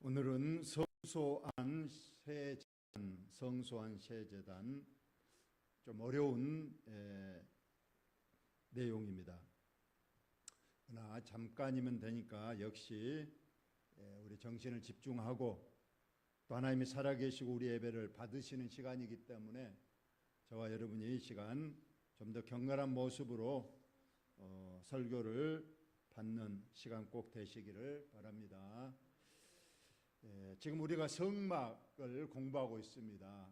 오늘은 성소한 세제단 좀 어려운 내용입니다. 그러나 잠깐이면 되니까 역시 우리 정신을 집중하고 또 하나님이 살아계시고 우리 예배를 받으시는 시간이기 때문에 저와 여러분이 이 시간 좀 더 격렬한 모습으로 설교를 받는 시간 꼭 되시기를 바랍니다. 지금 우리가 성막을 공부하고 있습니다.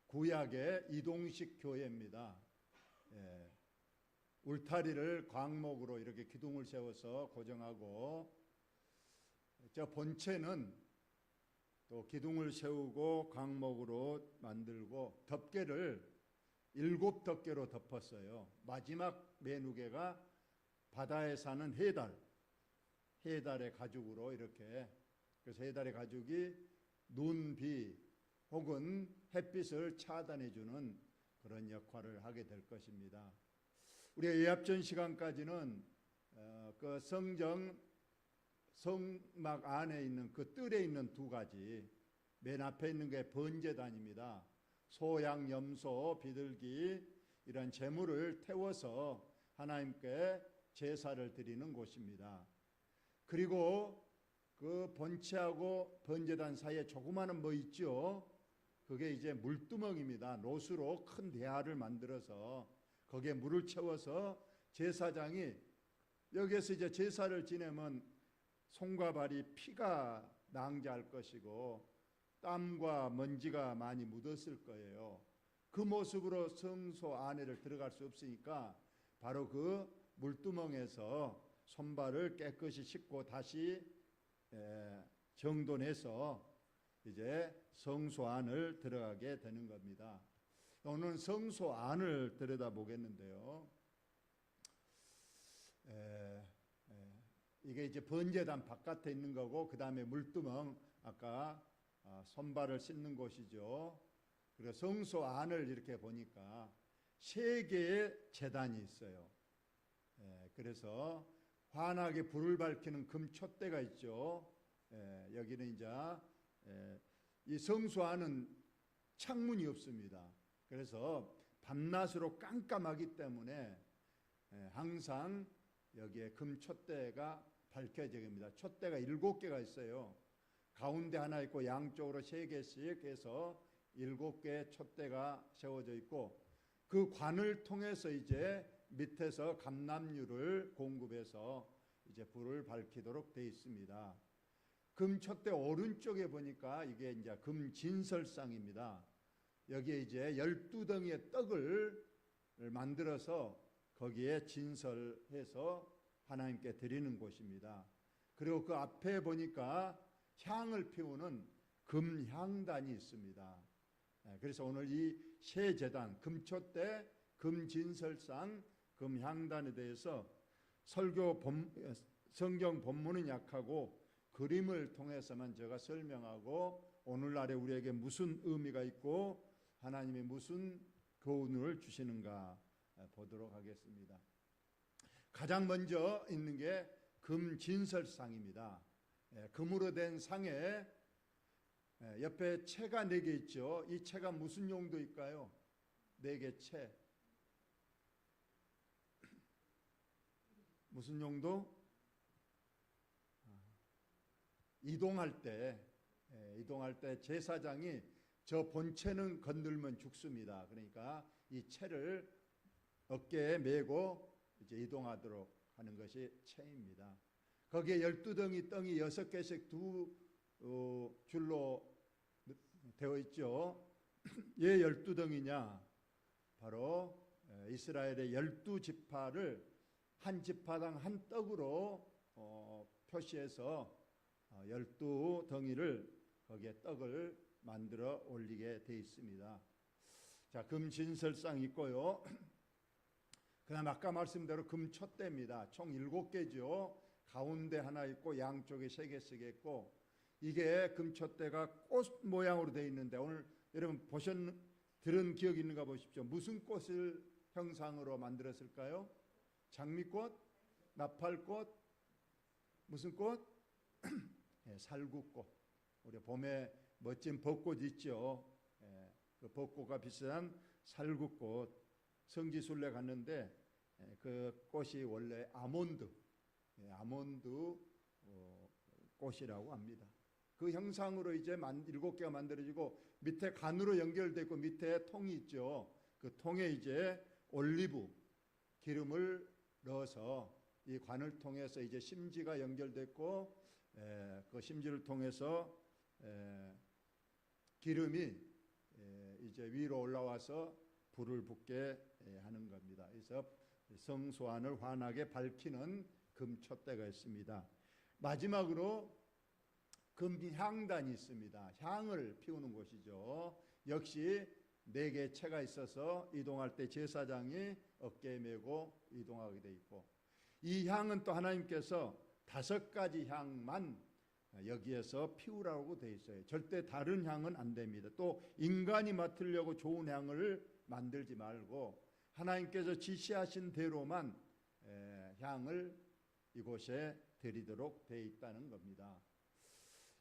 구약의 이동식 교회입니다. 울타리를 광목으로 이렇게 기둥을 세워서 고정하고, 저 본체는 또 기둥을 세우고 광목으로 만들고 덮개를 7덮개로 덮었어요. 마지막 맨우개가 바다에 사는 해달의 가죽으로 이렇게, 그래서 해달의 가죽이 눈, 비 혹은 햇빛을 차단해주는 그런 역할을 하게 될 것입니다. 우리가 예합전 시간까지는 그 성막 안에 있는 그 뜰에 있는 두 가지, 맨 앞에 있는 게 번제단입니다. 소, 양, 염소, 비둘기 이런 제물을 태워서 하나님께 제사를 드리는 곳입니다. 그리고 그 번체하고 번제단 사이에 조그마한 뭐 있죠? 그게 이제 물두멍입니다. 노수로 큰 대야를 만들어서 거기에 물을 채워서 제사장이 여기에서 이제 제사를 지내면 손과 발이 피가 낭자할 것이고 땀과 먼지가 많이 묻었을 거예요. 그 모습으로 성소 안에를 들어갈 수 없으니까 바로 그 물두멍에서 손발을 깨끗이 씻고 다시 정돈해서 이제 성소 안을 들어가게 되는 겁니다. 오늘은 성소 안을 들여다보겠는데요. 이게 이제 번제단 바깥에 있는 거고, 그 다음에 물두멍, 아까 손발을 씻는 곳이죠. 그리고 성소 안을 이렇게 보니까 3개의 제단이 있어요. 그래서 환하게 불을 밝히는 금촛대가 있죠. 여기는 이제 이 성소 안은 창문이 없습니다. 그래서 밤낮으로 깜깜하기 때문에 항상 여기에 금촛대가 밝혀져야 됩니다. 촛대가 7개가 있어요. 가운데 하나 있고 양쪽으로 3개씩 해서 7개의 촛대가 세워져 있고, 그 관을 통해서 이제 밑에서 감람유를 공급해서 이제 불을 밝히도록 되어 있습니다. 금촛대 오른쪽에 보니까 이게 이제 금진설상입니다. 여기에 이제 12덩이의 떡을 만들어서 거기에 진설해서 하나님께 드리는 곳입니다. 그리고 그 앞에 보니까 향을 피우는 금향단이 있습니다. 그래서 오늘 이 세 제단, 금촛대, 금진설상, 금향단에 대해서 성경 본문은 약하고 그림을 통해서만 제가 설명하고 오늘날에 우리에게 무슨 의미가 있고 하나님이 무슨 교훈을 주시는가 보도록 하겠습니다. 가장 먼저 있는 게 금진설상입니다. 금으로 된 상에 옆에 채가 4개 있죠. 이 채가 무슨 용도일까요? 4개 채. 무슨 용도? 이동할 때 제사장이 저 본체는 건들면 죽습니다. 그러니까 이 채를 어깨에 메고 이제 이동하도록 하는 것이 채입니다. 거기에 12덩이 떡이 6개씩 두 줄로 되어 있죠. 왜 12덩이냐? 바로 이스라엘의 12지파를 한 지파당 한 떡으로 표시해서 12덩이를 거기에 떡을 만들어 올리게 되어 있습니다. 자, 금진설상 있고요. 그 다음 아까 말씀대로 금촛대입니다. 총 7개죠. 가운데 하나 있고 양쪽에 3개씩 있고, 이게 금촛대가 꽃 모양으로 되어 있는데 오늘 여러분 들은 기억이 있는가 보십시오. 무슨 꽃을 형상으로 만들었을까요? 장미꽃? 나팔꽃? 무슨 꽃? 살구꽃. 우리 봄에 멋진 벚꽃 있죠. 그 벚꽃과 비슷한 살구꽃. 성지순례 갔는데 그 꽃이 원래 아몬드 꽃이라고 합니다. 그 형상으로 이제 7개가 만들어지고 밑에 관으로 연결되어 있고 밑에 통이 있죠. 그 통에 이제 올리브 기름을 넣어서 이 관을 통해서 이제 심지가 연결됐고 그 심지를 통해서 기름이 이제 위로 올라와서 불을 붙게 하는 겁니다. 그래서 성소안을 환하게 밝히는 금촛대가 있습니다. 마지막으로 금향단이 있습니다. 향을 피우는 곳이죠. 역시 4개의 채가 있어서 이동할 때 제사장이 어깨에 메고 이동하게 돼 있고, 이 향은 또 하나님께서 5가지 향만 여기에서 피우라고 돼 있어요. 절대 다른 향은 안 됩니다. 또 인간이 맡으려고 좋은 향을 만들지 말고 하나님께서 지시하신 대로만 향을 이곳에 드리도록 돼 있다는 겁니다.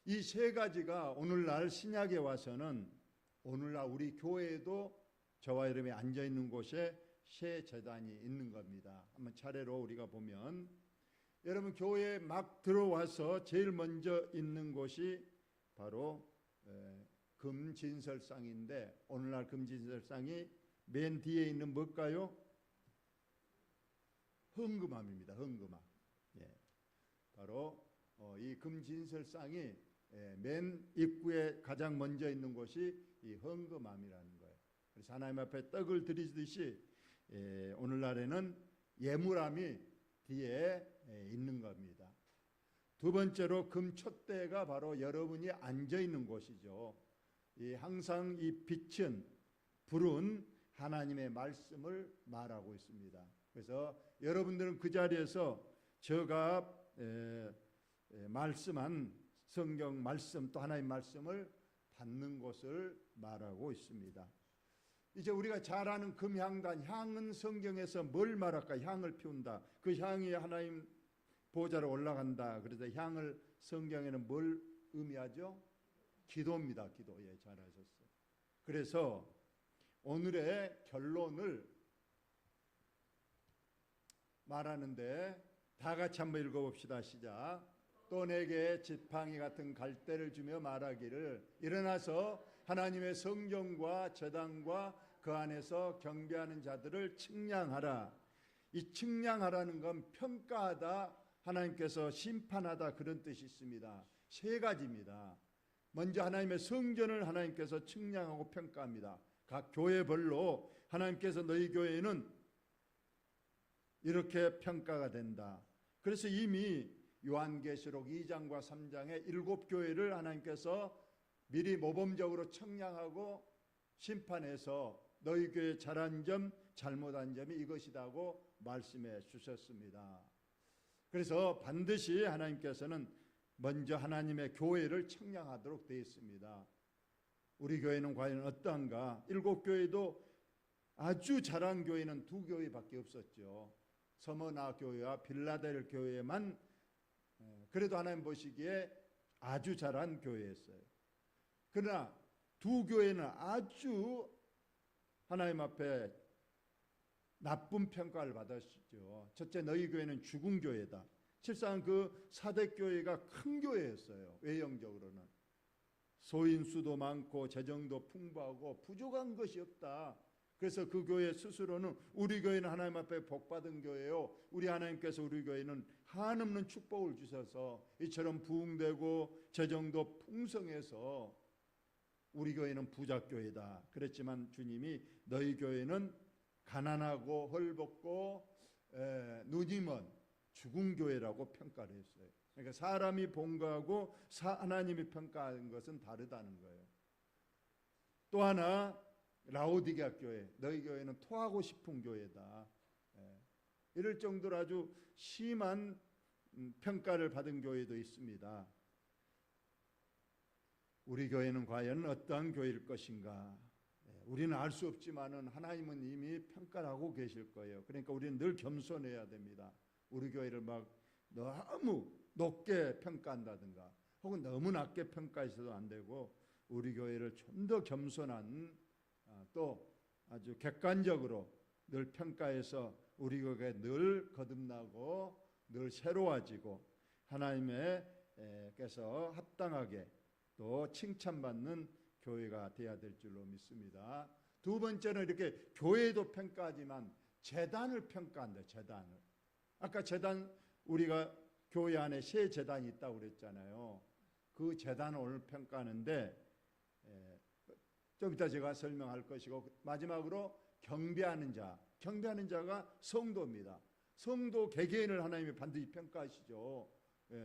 이 3가지가 오늘날 신약에 와서는 오늘날 우리 교회에도 저와 여러분이 앉아있는 곳에 새 제단이 있는 겁니다. 한번 차례로 우리가 보면, 여러분 교회에 막 들어와서 제일 먼저 있는 곳이 바로 금진설상인데, 오늘날 금진설상이 맨 뒤에 있는 뭘까요? 헌금함입니다. 헌금함. 바로 이 금진설상이 맨 입구에 가장 먼저 있는 곳이 이 헌금함이라는 거예요. 그래서 하나님 앞에 떡을 드리듯이 오늘날에는 예물함이 뒤에 있는 겁니다. 두 번째로 금촛대가 바로 여러분이 앉아 있는 곳이죠. 항상 이 빛은, 불은 하나님의 말씀을 말하고 있습니다. 그래서 여러분들은 그 자리에서 제가 말씀한 성경 말씀, 또 하나님 말씀을 받는 것을 말하고 있습니다. 이제 우리가 잘 아는 금향단, 향은 성경에서 뭘 말할까? 향을 피운다. 그 향이 하나님 보좌로 올라간다. 그래서 향을 성경에는 뭘 의미하죠? 기도입니다. 기도. 잘하셨어요. 그래서 오늘의 결론을 말하는데 다 같이 한번 읽어봅시다. 시작. 또 내게 지팡이 같은 갈대를 주며 말하기를, 일어나서 하나님의 성전과 제단과 그 안에서 경배하는 자들을 측량하라. 이 측량하라는 건 평가하다, 하나님께서 심판하다, 그런 뜻이 있습니다. 3가지입니다. 먼저 하나님의 성전을 하나님께서 측량하고 평가합니다. 각 교회별로 하나님께서 너희 교회는 이렇게 평가가 된다. 그래서 이미 요한계시록 2장과 3장에 7교회를 하나님께서 미리 모범적으로 청량하고 심판해서 너희 교회 잘한 점, 잘못한 점이 이것이라고 말씀해 주셨습니다. 그래서 반드시 하나님께서는 먼저 하나님의 교회를 청량하도록 되어 있습니다. 우리 교회는 과연 어떠한가? 7교회도 아주 잘한 교회는 2교회밖에 없었죠. 서머나 교회와 빌라델 교회만 그래도 하나님 보시기에 아주 잘한 교회였어요. 그러나 2교회는 아주 하나님 앞에 나쁜 평가를 받았죠. 첫째, 너희 교회는 죽은 교회다. 실상 그 사대교회가 큰 교회였어요. 외형적으로는 소인수도 많고 재정도 풍부하고 부족한 것이 없다. 그래서 그 교회 스스로는 우리 교회는 하나님 앞에 복받은 교회요, 우리 하나님께서 우리 교회는 한없는 축복을 주셔서 이처럼 부흥되고 재정도 풍성해서 우리 교회는 부자교회다. 그랬지만 주님이 너희 교회는 가난하고 헐벗고 눈이 먼 죽은 교회라고 평가를 했어요. 그러니까 사람이 본 거하고 하나님이 평가하는 것은 다르다는 거예요. 또 하나, 라오디게아 교회, 너희 교회는 토하고 싶은 교회다. 이럴 정도로 아주 심한 평가를 받은 교회도 있습니다. 우리 교회는 과연 어떠한 교회일 것인가? 우리는 알 수 없지만은 하나님은 이미 평가를 하고 계실 거예요. 그러니까 우리는 늘 겸손해야 됩니다. 우리 교회를 막 너무 높게 평가한다든가 혹은 너무 낮게 평가해서도 안 되고 우리 교회를 좀 더 겸손한 또 아주 객관적으로 늘 평가해서 우리 교회가 늘 거듭나고 늘 새로워지고 하나님께서 합당하게 또 칭찬받는 교회가 되어야 될 줄로 믿습니다. 두 번째는 이렇게 교회도 평가하지만 재단을 평가한다. 재단을. 아까 재단 우리가 교회 안에 새 재단이 있다고 그랬잖아요. 그 재단을 오늘 평가하는데 좀 이따 제가 설명할 것이고 마지막으로 경배하는 자. 경배하는 자가 성도입니다. 성도 개개인을 하나님이 반드시 평가하시죠.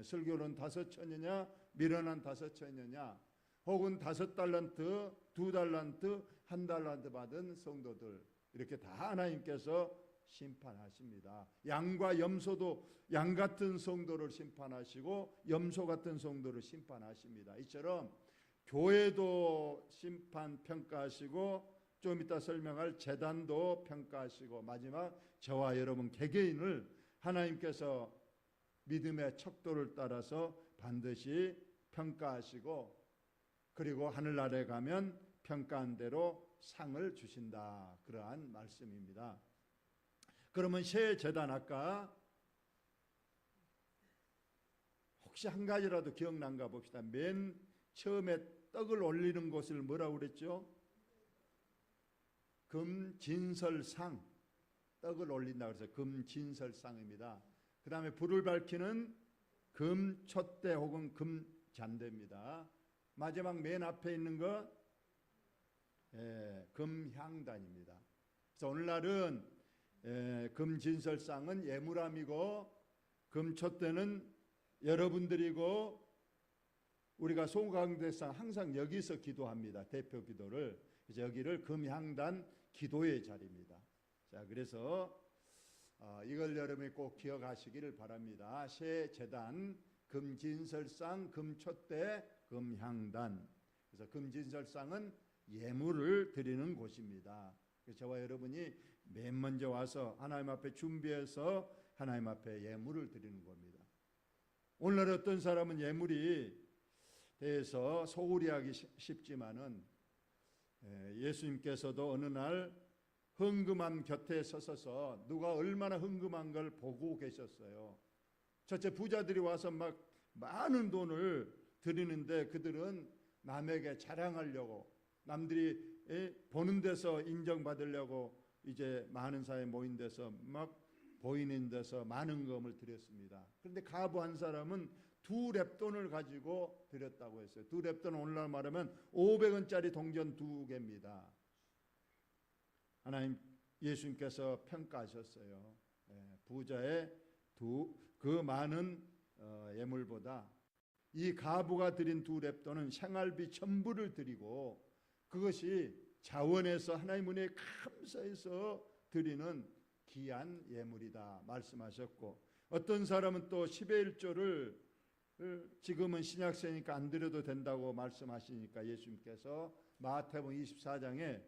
설교는 5천이냐 미련한 5천이냐 혹은 5달란트 2달란트 1달란트 받은 성도들 이렇게 다 하나님께서 심판하십니다. 양과 염소도 양 같은 성도를 심판하시고 염소 같은 성도를 심판하십니다. 이처럼 교회도 심판 평가하시고 좀 이따 설명할 재단도 평가하시고 마지막 저와 여러분 개개인을 하나님께서 믿음의 척도를 따라서 반드시 평가하시고 그리고 하늘나라에 가면 평가한 대로 상을 주신다. 그러한 말씀입니다. 그러면 새 재단 아까 혹시 한 가지라도 기억난가 봅시다. 맨 처음에 떡을 올리는 곳을 뭐라고 그랬죠? 금진설상. 떡을 올린다고 해서 금진설상입니다. 그 다음에 불을 밝히는 금촛대 혹은 금잔대입니다. 마지막 맨 앞에 있는 것 금향단입니다. 그래서 오늘날은 금진설상은 예물함이고 금촛대는 여러분들이고 우리가 송강대상 항상 여기서 기도합니다. 대표 기도를. 그래서 여기를 금향단 기도의 자리입니다. 자, 그래서 이걸 여러분이 꼭 기억하시기를 바랍니다. 새 재단, 금진설상, 금촛대, 금향단. 그래서 금진설상은 예물을 드리는 곳입니다. 그래서 저와 여러분이 맨 먼저 와서 하나님 앞에 준비해서 하나님 앞에 예물을 드리는 겁니다. 오늘날 어떤 사람은 예물이 대해서 소홀히 하기 쉽지만은 예수님께서도 어느 날 헌금함 곁에 서서서 누가 얼마나 헌금한 걸 보고 계셨어요. 첫째 부자들이 와서 막 많은 돈을 드리는데 그들은 남에게 자랑하려고 남들이 보는 데서 인정받으려고 이제 많은 사회 모인 데서 막 보이는 데서 많은 금을 드렸습니다. 그런데 가부 한 사람은 2렙돈을 가지고 드렸다고 했어요. 2렙돈 오늘날 말하면 500원짜리 동전 2개입니다. 하나님 예수님께서 평가하셨어요. 부자의 그 많은 예물보다 이 가부가 드린 2렙돈은 생활비 전부를 드리고 그것이 자원해서 하나님 은혜에 감사해서 드리는 귀한 예물이다 말씀하셨고 어떤 사람은 또 10의 1조를 지금은 신약세니까 안 드려도 된다고 말씀하시니까 예수님께서 마태복음 24장에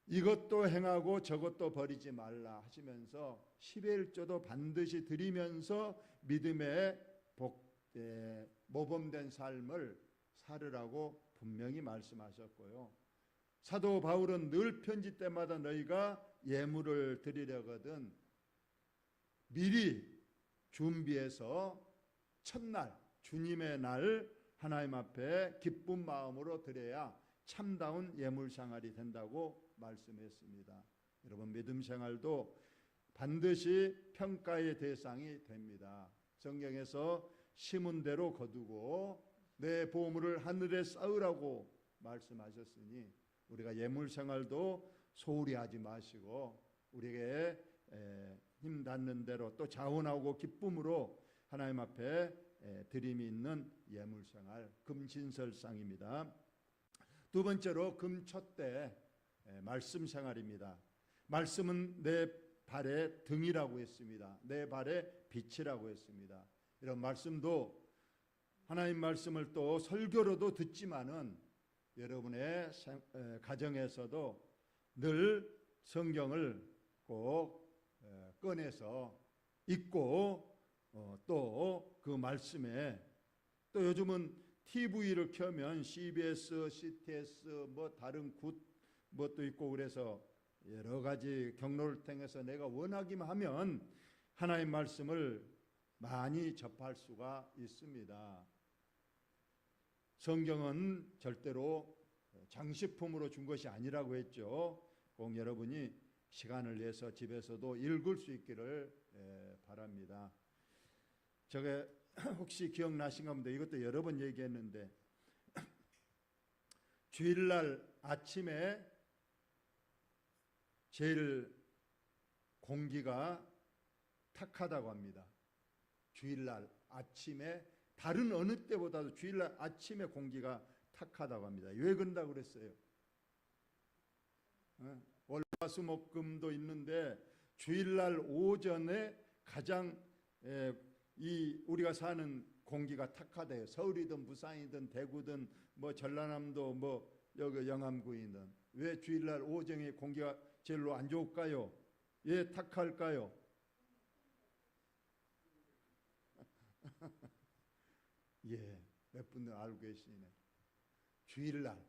이것도 행하고 저것도 버리지 말라 하시면서 10의 1조도 반드시 드리면서 믿음의 모범된 삶을 살으라고 분명히 말씀하셨고요. 사도 바울은 늘 편지 때마다 너희가 예물을 드리려거든 미리 준비해서 첫날 주님의 날 하나님 앞에 기쁜 마음으로 드려야 참다운 예물 생활이 된다고 말씀했습니다. 여러분 믿음 생활도 반드시 평가의 대상이 됩니다. 성경에서 심은 대로 거두고 내 보물을 하늘에 쌓으라고 말씀하셨으니 우리가 예물 생활도 소홀히 하지 마시고 우리에게 힘 닿는 대로 또 자원하고 기쁨으로 하나님 앞에 드림이 있는 예물 생활 금진설상입니다. 두 번째로 금촛대 말씀 생활입니다. 말씀은 내 발의 등이라고 했습니다. 내 발의 빛이라고 했습니다. 이런 말씀도 하나님 말씀을 또 설교로도 듣지만은 여러분의 가정에서도 늘 성경을 꼭 꺼내서 읽고 또 그 말씀에 또 요즘은 TV를 켜면 CBS, CTS 뭐 다른 굿 뭣도 있고 그래서 여러 가지 경로를 통해서 내가 원하기만 하면 하나님 말씀을 많이 접할 수가 있습니다. 성경은 절대로 장식품으로 준 것이 아니라고 했죠. 꼭 여러분이 시간을 내서 집에서도 읽을 수 있기를 바랍니다. 저게 혹시 기억나신가 본데 이것도 여러 번 얘기했는데 주일날 아침에 제일 공기가 탁하다고 합니다. 주일날 아침에 다른 어느 때보다도 주일날 아침에 공기가 탁하다고 합니다. 왜 그런다고 그랬어요? 월화수목금도 있는데 주일날 오전에 가장 우리가 사는 공기가 탁하대요. 서울이든 부산이든 대구든 뭐 전라남도 뭐 여기 영암구이든 왜 주일날 오전에 공기가 제일로 안 좋을까요? 왜 탁할까요? 예, 몇 분들 알고 계시네. 주일날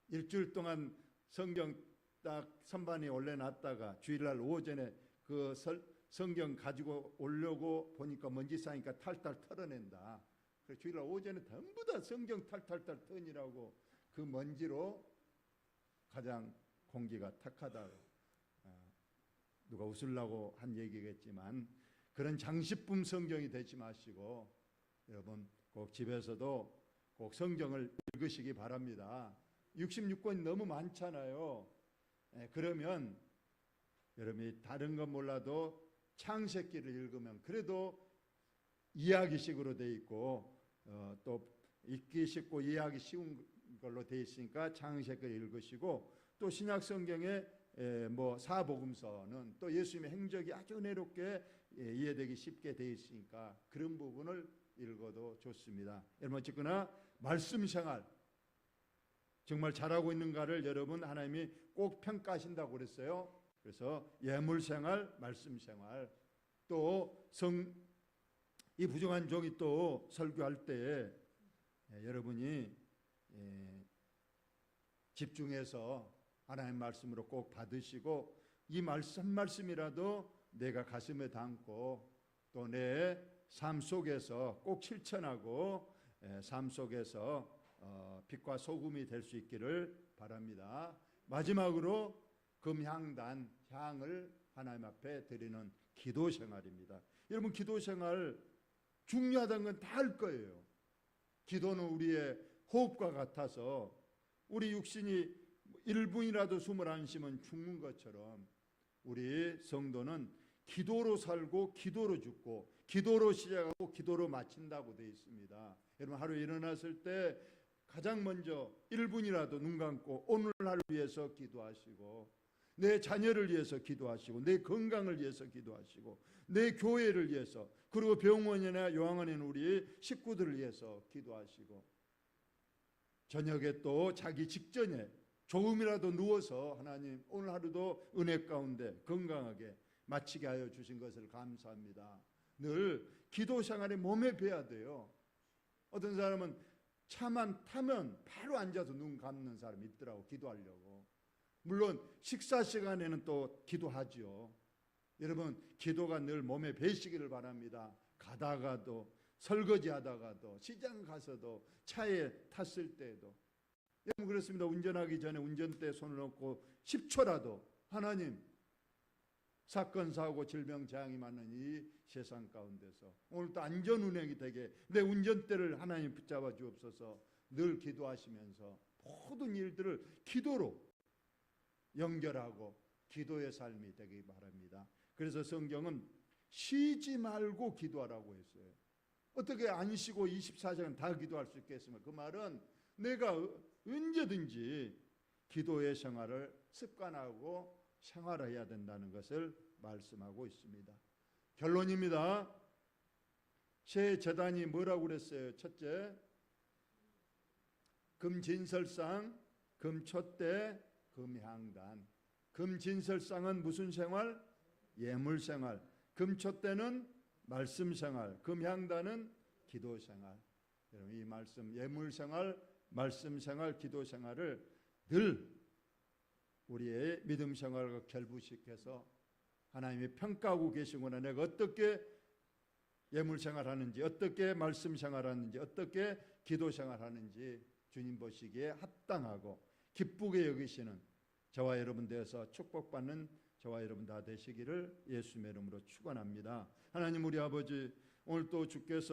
일주일 동안 성경 딱 선반에 올려놨다가 주일날 오전에 그 성경 가지고 오려고 보니까 먼지 쌓이니까 탈탈 털어낸다. 그래서 주일날 오전에 전부 다 성경 탈탈탈 턴이라고 그 먼지로 가장 공기가 탁하다고. 누가 웃으려고 한 얘기겠지만 그런 장식품 성경이 되지 마시고 여러분 꼭 집에서도 꼭 성경을 읽으시기 바랍니다. 66권이 너무 많잖아요. 그러면 여러분이 다른 건 몰라도 창세기를 읽으면 그래도 이해하기식으로 돼 있고 또 읽기 쉽고 이해하기 쉬운 걸로 돼 있으니까 창세기를 읽으시고 또 신약 성경에 뭐 사복음서는 또 예수님의 행적이 아주 은혜롭게 이해되기 쉽게 돼 있으니까 그런 부분을 읽어도 좋습니다. 여러분 어쨌거나 말씀 생활 정말 잘하고 있는가를 여러분 하나님이 꼭 평가하신다고 그랬어요. 그래서 예물 생활, 말씀 생활 또 이 부정한 종이 또 설교할 때 여러분이 집중해서 하나님 말씀으로 꼭 받으시고 이 말씀이라도 내가 가슴에 담고 또 내 삶 속에서 꼭 실천하고 삶 속에서 빛과 소금이 될 수 있기를 바랍니다. 마지막으로 금향단 향을 하나님 앞에 드리는 기도 생활입니다. 여러분 기도 생활 중요하다는 건 다 알 거예요. 기도는 우리의 호흡과 같아서 우리 육신이 1분이라도 숨을 안 쉬면 죽는 것처럼 우리 성도는 기도로 살고 기도로 죽고 기도로 시작하고 기도로 마친다고 되어 있습니다. 여러분 하루 일어났을 때 가장 먼저 1분이라도 눈 감고 오늘 하루 위해서 기도하시고 내 자녀를 위해서 기도하시고 내 건강을 위해서 기도하시고 내 교회를 위해서 그리고 병원이나 요양원에 있는 우리 식구들을 위해서 기도하시고 저녁에 또 자기 직전에 조금이라도 누워서 하나님 오늘 하루도 은혜 가운데 건강하게 마치게 하여 주신 것을 감사합니다. 늘 기도 생활에 몸에 배야 돼요. 어떤 사람은 차만 타면 바로 앉아서 눈 감는 사람이 있더라고. 기도하려고. 물론 식사 시간에는 또 기도하죠. 여러분 기도가 늘 몸에 배시기를 바랍니다. 가다가도 설거지하다가도 시장 가서도 차에 탔을 때에도 여러분 그렇습니다. 운전하기 전에 운전대에 손을 얹고 10초라도 하나님 사건 사고 질병 재앙이 많은 이 세상 가운데서 오늘도 안전운행이 되게 내 운전대를 하나님 붙잡아 주옵소서. 늘 기도하시면서 모든 일들을 기도로 연결하고 기도의 삶이 되기 바랍니다. 그래서 성경은 쉬지 말고 기도하라고 했어요. 어떻게 안 쉬고 24시간 다 기도할 수 있겠습니까? 그 말은 내가 언제든지 기도의 생활을 습관하고 생활해야 된다는 것을 말씀하고 있습니다. 결론입니다. 새 제단이 뭐라고 그랬어요? 첫째, 금진설상, 금촛대, 금향단. 금진설상은 무슨 생활? 예물 생활. 금촛대는 말씀 생활. 금향단은 기도 생활, 여러분 이 말씀 예물 생활, 말씀 생활, 기도 생활을 늘 우리의 믿음 생활과 결부시켜서 하나님이 평가하고 계시구나. 내가 어떻게 예물 생활하는지, 어떻게 말씀 생활하는지, 어떻게 기도 생활하는지 주님 보시기에 합당하고 기쁘게 여기시는 저와 여러분 되어서 축복받는 저와 여러분 다 되시기를 예수님의 이름으로 축원합니다. 하나님 우리 아버지, 오늘 또 주께서